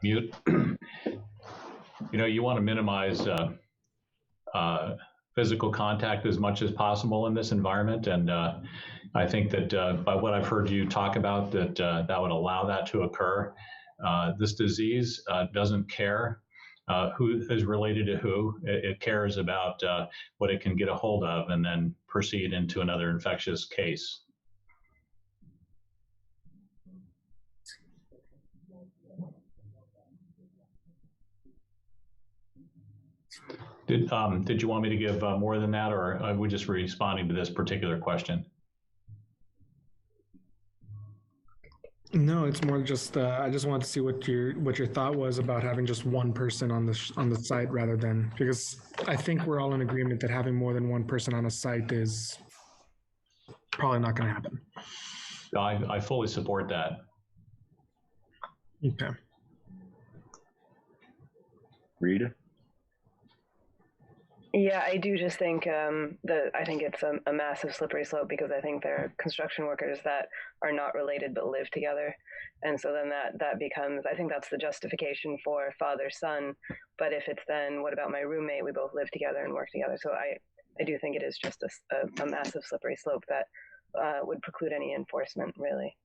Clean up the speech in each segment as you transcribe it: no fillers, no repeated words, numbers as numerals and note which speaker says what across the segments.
Speaker 1: Mute. You want to minimize physical contact as much as possible in this environment, and I think that by what I've heard you talk about, that would allow that to occur. This disease doesn't care who is related to who. It cares about what it can get a hold of and then proceed into another infectious case. Did you want me to give more than that, or are we just responding to this particular question?
Speaker 2: No, it's more just I just wanted to see what your thought was about having just one person on the site rather than, because I think we're all in agreement that having more than one person on a site is probably not going to happen.
Speaker 1: I fully support that.
Speaker 2: Okay.
Speaker 3: Rita?
Speaker 4: Yeah, I do just think I think it's a massive slippery slope, because I think there are construction workers that are not related but live together, and so then that becomes, I think that's the justification for father-son. But if it's then, what about my roommate? We both live together and work together. So I do think it is just a massive slippery slope that would preclude any enforcement, really.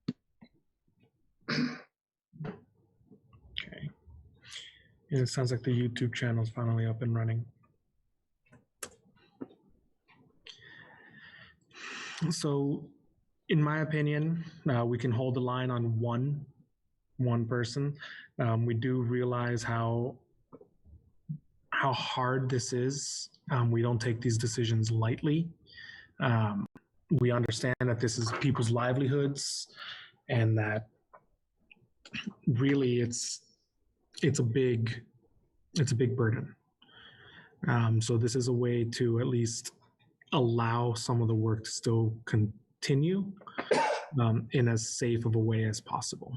Speaker 2: Okay. And it sounds like the YouTube channel is finally up and running. So, in my opinion, we can hold the line on one person. We do realize how hard this is. We don't take these decisions lightly. We understand that this is people's livelihoods, and that really it's a big burden. So this is a way to at least allow some of the work to still continue in as safe of a way as possible.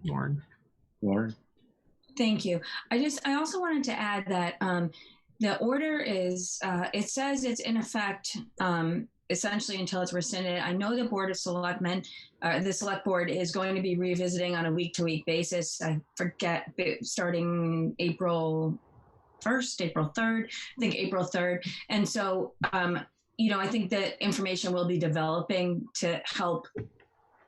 Speaker 2: Lauren.
Speaker 5: Thank you. I also wanted to add that the order is, it says it's in effect essentially until it's rescinded. I know the Board of Selectmen, the Select Board is going to be revisiting on a week-to-week basis. I forget, starting April 1st, April 3rd, I think April 3rd. And so, I think that information will be developing to help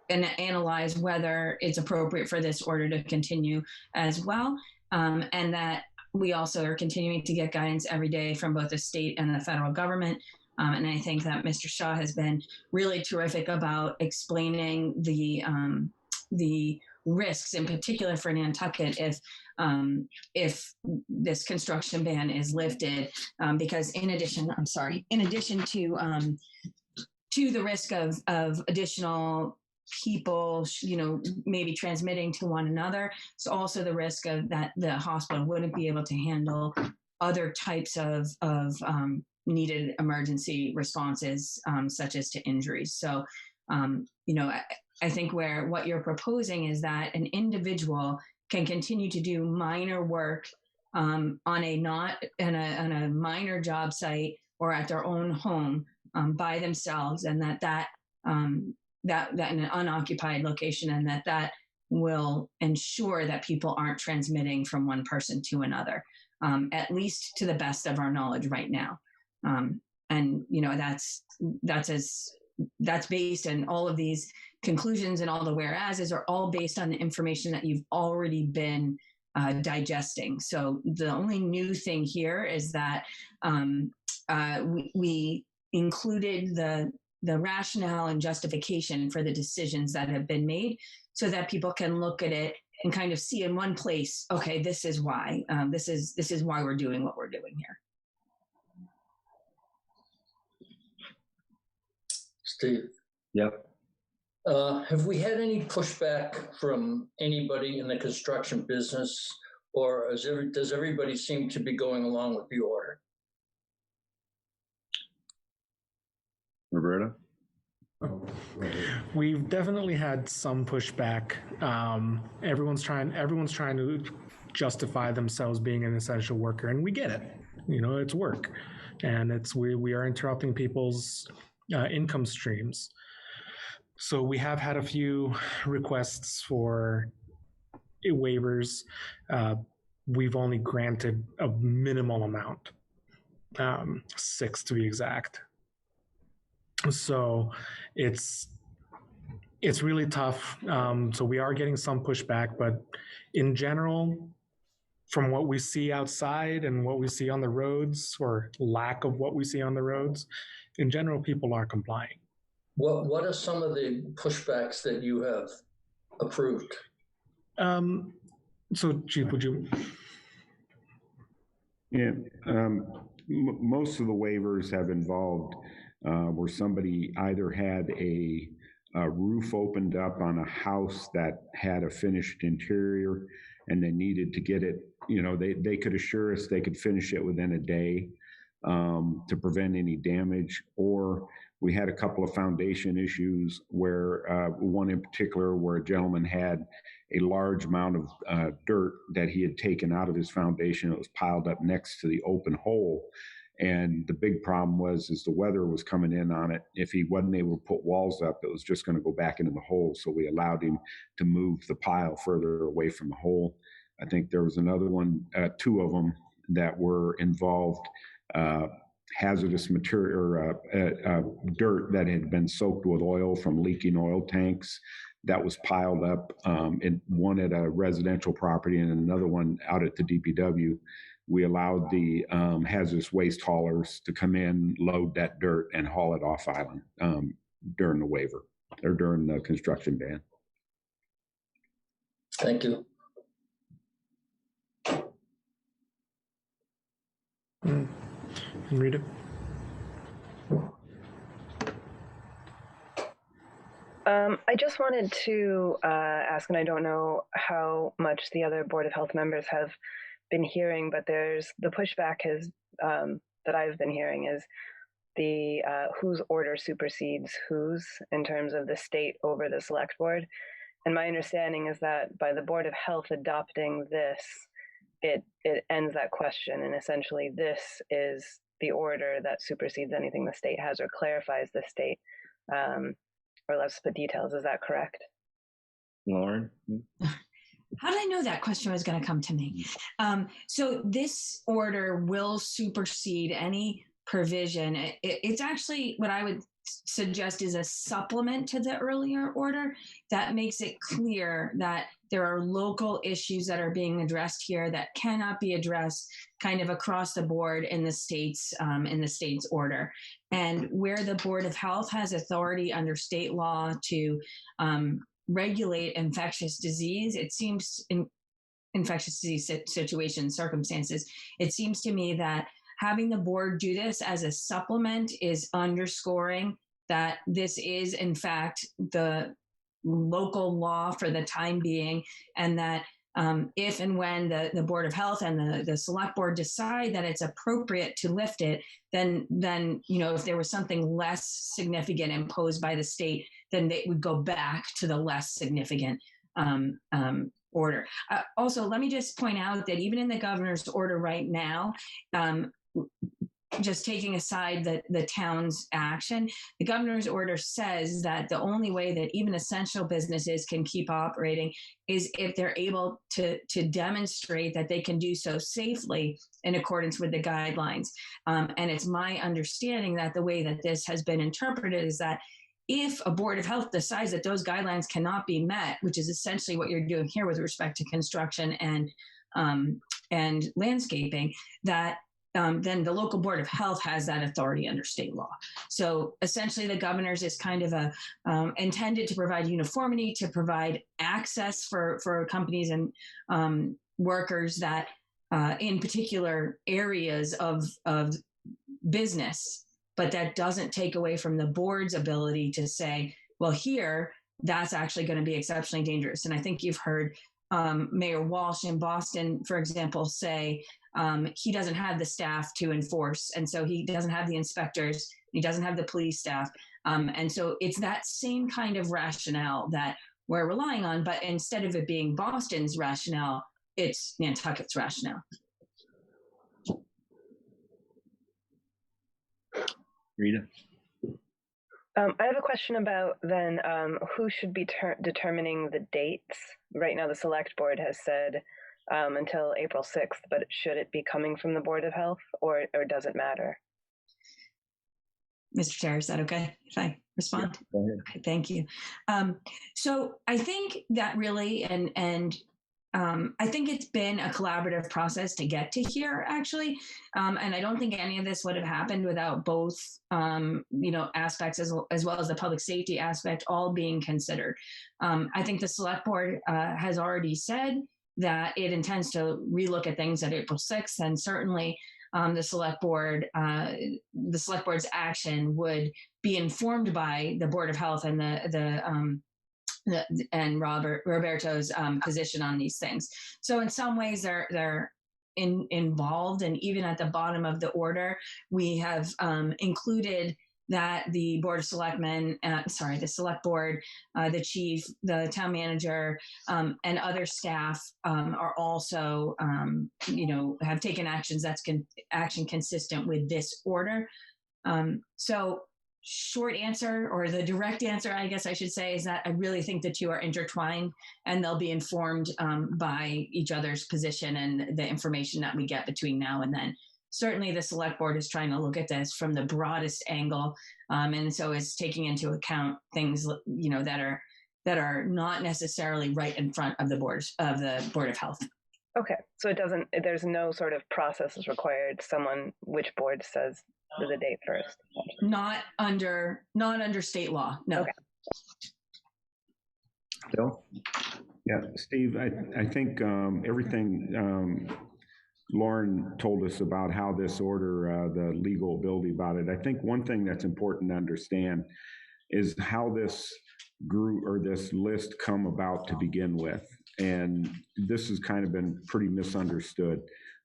Speaker 5: and analyze whether it's appropriate for this order to continue as well. And that we also are continuing to get guidance every day from both the state and the federal government. And I think that Mr. Shaw has been really terrific about explaining the risks, in particular for Nantucket, if this construction ban is lifted, because in addition to the risk of additional people, maybe transmitting to one another, it's also the risk of that the hospital wouldn't be able to handle other types of needed emergency responses, such as to injuries. So, I think what you're proposing is that an individual can continue to do minor work on a minor job site or at their own home by themselves, and that in an unoccupied location, and that will ensure that people aren't transmitting from one person to another, at least to the best of our knowledge right now. And that's based on all of these conclusions, and all the whereases are all based on the information that you've already been digesting. So the only new thing here is that we included the rationale and justification for the decisions that have been made, so that people can look at it and kind of see in one place, okay, this is why, this is why we're doing what we're doing here.
Speaker 6: Steve.
Speaker 3: Yep.
Speaker 6: Have we had any pushback from anybody in the construction business, or does everybody seem to be going along with the order?
Speaker 3: Roberta?
Speaker 2: We've definitely had some pushback. Everyone's trying to justify themselves being an essential worker, and we get it. It's work, and we are interrupting people's income streams. So we have had a few requests for waivers. We've only granted a minimal amount, 6 to be exact. So it's really tough. So we are getting some pushback, but in general, from what we see outside and what we see on the roads, or lack of what we see on the roads, in general, people are complying.
Speaker 6: What are some of the pushbacks that you have approved?
Speaker 2: So, Chief, would you?
Speaker 7: Yeah, most of the waivers have involved where somebody either had a roof opened up on a house that had a finished interior and they needed to get it, they could assure us they could finish it within a day to prevent any damage. Or we had a couple of foundation issues where one in particular where a gentleman had a large amount of dirt that he had taken out of his foundation. It was piled up next to the open hole. And the big problem was the weather was coming in on it. If he wasn't able to put walls up, it was just going to go back into the hole. So we allowed him to move the pile further away from the hole. I think there was another one, 2 of them that were involved, hazardous material, dirt that had been soaked with oil from leaking oil tanks that was piled up, in one at a residential property and another one out at the DPW. We allowed the hazardous waste haulers to come in, load that dirt, and haul it off island during the waiver or during the construction ban.
Speaker 6: Thank you.
Speaker 2: Read it.
Speaker 4: I just wanted to ask, and I don't know how much the other Board of Health members have been hearing, but there's the pushback that I've been hearing is the whose order supersedes whose in terms of the state over the select board. And my understanding is that by the Board of Health adopting this, it ends that question, and essentially this is the order that supersedes anything the state has or clarifies the state. Or let's put details. Is that correct?
Speaker 3: Lauren?
Speaker 5: How did I know that question was going to come to me? So this order will supersede any provision. It's actually what I would suggest is a supplement to the earlier order that makes it clear that there are local issues that are being addressed here that cannot be addressed kind of across the board in the state's order. And where the Board of Health has authority under state law to regulate infectious disease, it seems in infectious disease situations, circumstances, it seems to me that having the board do this as a supplement is underscoring that this is, in fact, the local law for the time being, and that if and when the Board of Health and the Select Board decide that it's appropriate to lift it, then if there was something less significant imposed by the state, then they would go back to the less significant order. Also, let me just point out that even in the governor's order right now, just taking aside the town's action, the governor's order says that the only way that even essential businesses can keep operating is if they're able to demonstrate that they can do so safely in accordance with the guidelines. And it's my understanding that the way that this has been interpreted is that if a Board of Health decides that those guidelines cannot be met, which is essentially what you're doing here with respect to construction and landscaping, that then the local Board of Health has that authority under state law. So essentially the governor's is kind of intended to provide uniformity, to provide access for companies and workers that in particular areas of business, but that doesn't take away from the board's ability to say, well, here, that's actually going to be exceptionally dangerous. And I think you've heard Mayor Walsh in Boston, for example, say he doesn't have the staff to enforce. And so he doesn't have the inspectors, he doesn't have the police staff. And so it's that same kind of rationale that we're relying on, but instead of it being Boston's rationale, it's Nantucket's rationale.
Speaker 3: Rita?
Speaker 4: I have a question about then who should be determining the dates. Right now, the select board has said until April 6th, but should it be coming from the Board of Health, or does it matter?
Speaker 5: Mr. Chair, is that okay if I respond?
Speaker 3: Yeah, go ahead.
Speaker 5: Okay, thank you. So I think that really, and I think it's been a collaborative process to get to here, actually. And I don't think any of this would have happened without both, aspects as well as the public safety aspect all being considered. I think the select board has already said that it intends to relook at things at April 6th, and certainly the select board's action would be informed by the Board of Health and and Roberto's position on these things. So in some ways they're involved, and even at the bottom of the order, we have included that the Board of Selectmen, the Select Board, the Chief, the Town Manager, and other staff are also, have taken actions that's action consistent with this order. So short answer, or the direct answer, I guess I should say, is that I really think the two are intertwined, and they'll be informed by each other's position and the information that we get between now and then. Certainly the select board is trying to look at this from the broadest angle, and so it's taking into account things that are not necessarily right in front of the Board of Health.
Speaker 4: Okay, so there's no sort of process is required. Which board says the date first?
Speaker 5: Not under state law, no.
Speaker 4: Okay.
Speaker 3: Bill?
Speaker 7: Yeah, Steve, I think everything Lauren told us about how this order, the legal ability about it. I think one thing that's important to understand is how this group or this list come about to begin with. And this has kind of been pretty misunderstood.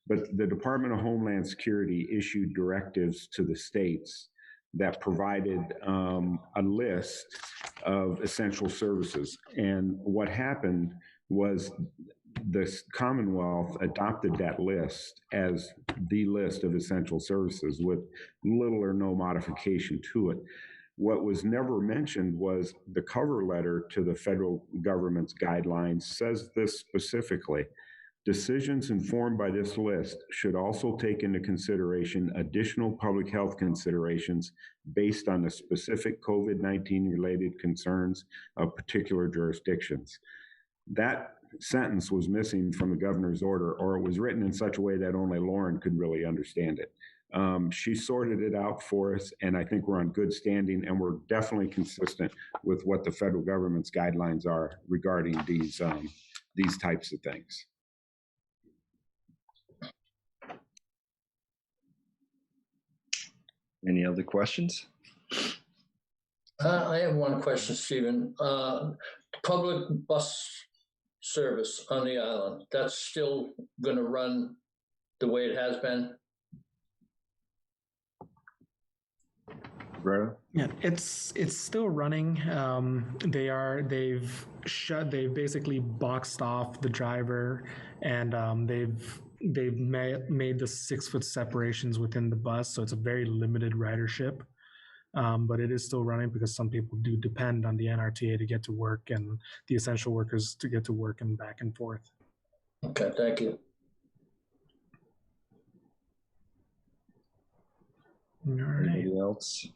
Speaker 7: But the Department of Homeland Security issued directives to the states that provided a list of essential services. And what happened was the Commonwealth adopted that list as the list of essential services with little or no modification to it. What was never mentioned was the cover letter to the federal government's guidelines says this specifically. Decisions informed by this list should also take into consideration additional public health considerations based on the specific COVID-19 related concerns of particular jurisdictions. That sentence was missing from the governor's order, or it was written in such a way that only Lauren could really understand it. She sorted it out for us, and I think we're on good standing, and we're definitely consistent with what the federal government's guidelines are regarding these types of things.
Speaker 3: Any other questions?
Speaker 6: I have one question, Stephen. Public bus service on the island, that's still going to run the way it has been?
Speaker 3: Roberto?
Speaker 2: Yeah, it's still running. They've basically boxed off the driver, and they've made the 6-foot separations within the bus, so it's a very limited ridership. But it is still running because some people do depend on the NRTA to get to work, and the essential workers to get to work and back and forth.
Speaker 6: Okay, thank you.
Speaker 2: All right.
Speaker 3: Anybody else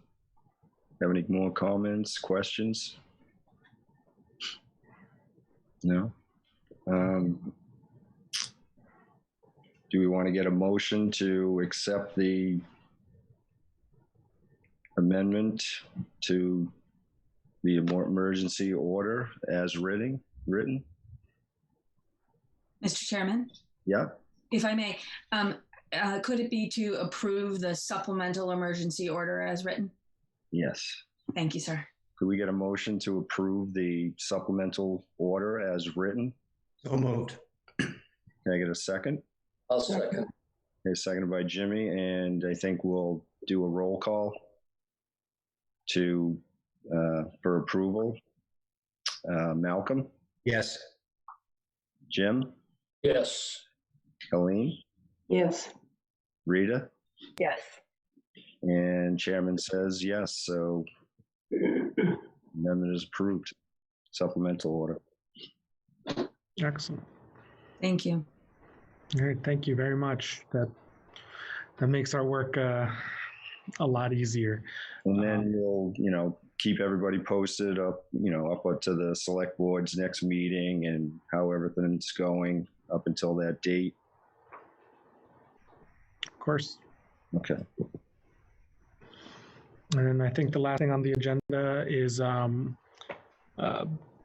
Speaker 3: have any more comments, questions? No? Do we want to get a motion to accept the amendment to the emergency order as written?
Speaker 5: Mr. Chairman?
Speaker 3: Yeah.
Speaker 5: If I may, could it be to approve the supplemental emergency order as written?
Speaker 3: Yes.
Speaker 5: Thank you, sir.
Speaker 3: Could we get a motion to approve the supplemental order as written?
Speaker 8: So moved.
Speaker 3: Can I get a second?
Speaker 6: I'll second.
Speaker 3: Okay, seconded by Jimmy, and I think we'll do a roll call for approval. Malcolm?
Speaker 8: Yes.
Speaker 3: Jim?
Speaker 6: Yes.
Speaker 3: Colleen?
Speaker 4: Yes.
Speaker 3: Rita?
Speaker 4: Yes.
Speaker 3: And chairman says yes, so Amendment is approved. Supplemental order.
Speaker 2: Excellent.
Speaker 5: Thank you.
Speaker 2: All right, thank you very much. That makes our work a lot easier.
Speaker 3: And then we'll, keep everybody posted up to the select board's next meeting and how everything's going up until that date.
Speaker 2: Of course.
Speaker 3: Okay.
Speaker 2: And I think the last thing on the agenda is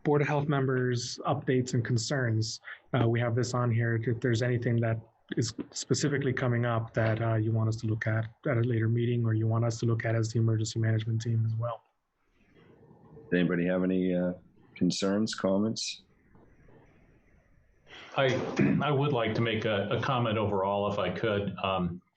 Speaker 2: Board of Health members' updates and concerns. We have this on here if there's anything that is specifically coming up that you want us to look at a later meeting, or you want us to look at as the emergency management team as well.
Speaker 3: Does anybody have any concerns, comments?
Speaker 1: I would like to make a comment overall, if I could.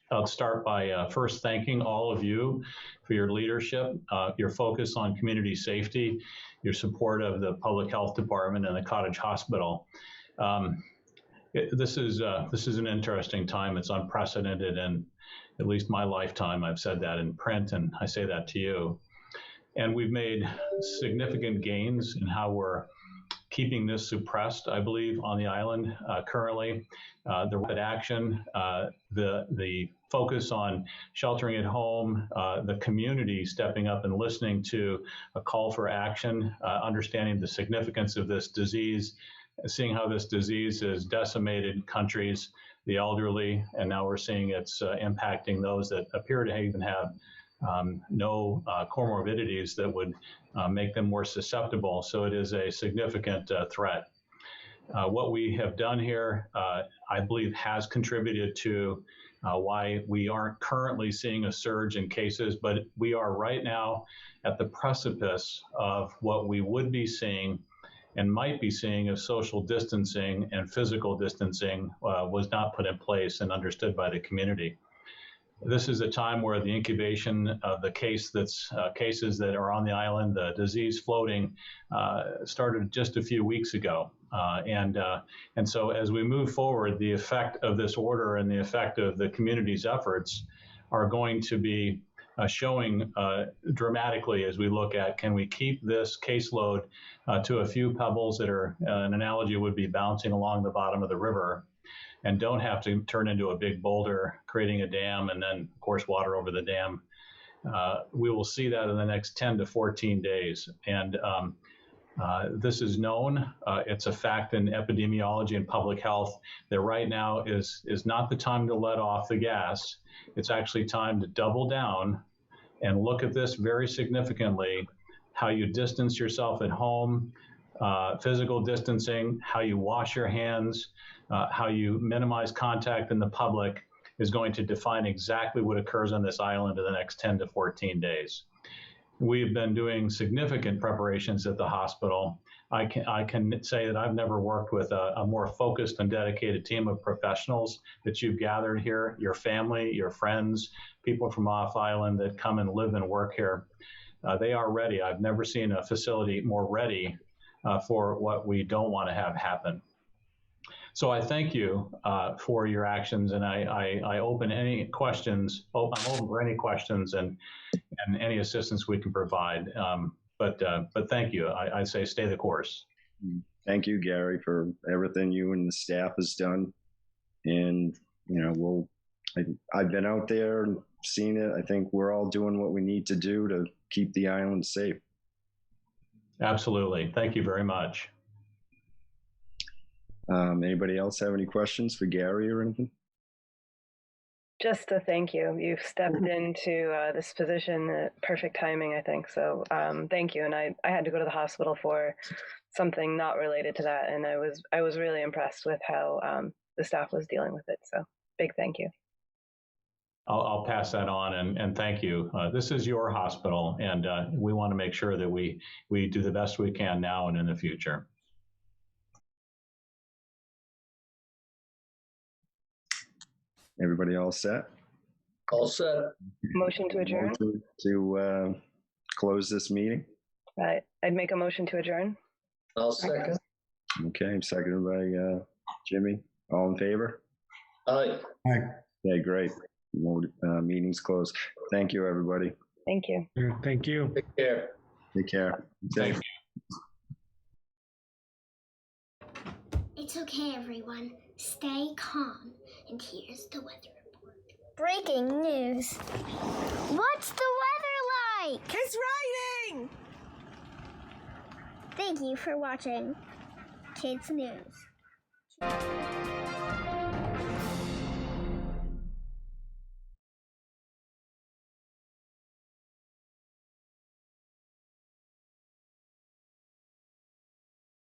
Speaker 1: I'll start by first thanking all of you for your leadership, your focus on community safety, your support of the Public Health Department and the Cottage Hospital. This is an interesting time. It's unprecedented in at least my lifetime. I've said that in print, and I say that to you. And we've made significant gains in how we're keeping this suppressed, I believe, on the island currently. The rapid action, the focus on sheltering at home, the community stepping up and listening to a call for action, understanding the significance of this disease, seeing how this disease has decimated countries, the elderly, and now we're seeing it's impacting those that appear to even have no comorbidities that would make them more susceptible. So it is a significant threat. What we have done here, I believe, has contributed to why we aren't currently seeing a surge in cases, but we are right now at the precipice of what we would be seeing and might be seeing if social distancing and physical distancing was not put in place and understood by the community. This is a time where the incubation of the cases that are on the island, the disease floating, started just a few weeks ago. And so as we move forward, the effect of this order and the effect of the community's efforts are going to be showing dramatically as we look at, can we keep this caseload to a few pebbles that are, an analogy would be bouncing along the bottom of the river, and don't have to turn into a big boulder, creating a dam, and then, of course, water over the dam. We will see that in the next 10 to 14 days. And this is known. It's a fact in epidemiology and public health that right now is not the time to let off the gas. It's actually time to double down and look at this very significantly, how you distance yourself at home, physical distancing, how you wash your hands, how you minimize contact in the public is going to define exactly what occurs on this island in the next 10 to 14 days. We've been doing significant preparations at the hospital. I can say that I've never worked with a more focused and dedicated team of professionals that you've gathered here, your family, your friends, people from off island that come and live and work here. They are ready. I've never seen a facility more ready for what we don't want to have happen. So I thank you for your actions, and I open any questions. I'm open for any questions and any assistance we can provide. But thank you. I say stay the course.
Speaker 3: Thank you, Gary, for everything you and the staff has done. And I've been out there and seen it. I think we're all doing what we need to do to keep the island safe.
Speaker 1: Absolutely. Thank you very much.
Speaker 3: Anybody else have any questions for Gary or anything?
Speaker 4: Just a thank you. You've stepped into this position at perfect timing, I think. So thank you. And I had to go to the hospital for something not related to that, and I was really impressed with how the staff was dealing with it. So big thank you.
Speaker 1: I'll pass that on and thank you. This is your hospital, and we want to make sure that we do the best we can now and in the future.
Speaker 3: Everybody all set?
Speaker 6: All set.
Speaker 4: Motion to adjourn?
Speaker 3: Motion to close this meeting?
Speaker 4: Right. I'd make a motion to adjourn.
Speaker 6: I'll second.
Speaker 3: Okay, seconded by Jimmy. All in favor?
Speaker 6: Aye.
Speaker 3: Okay, great. Meeting's closed. Thank you, everybody.
Speaker 4: Thank you.
Speaker 2: Thank you.
Speaker 6: Take care.
Speaker 3: Take care.
Speaker 1: Thank
Speaker 8: It's okay, everyone. Stay calm. And here's the weather report. Breaking news. What's the weather like?
Speaker 9: It's raining!
Speaker 8: Thank you for watching Kids News.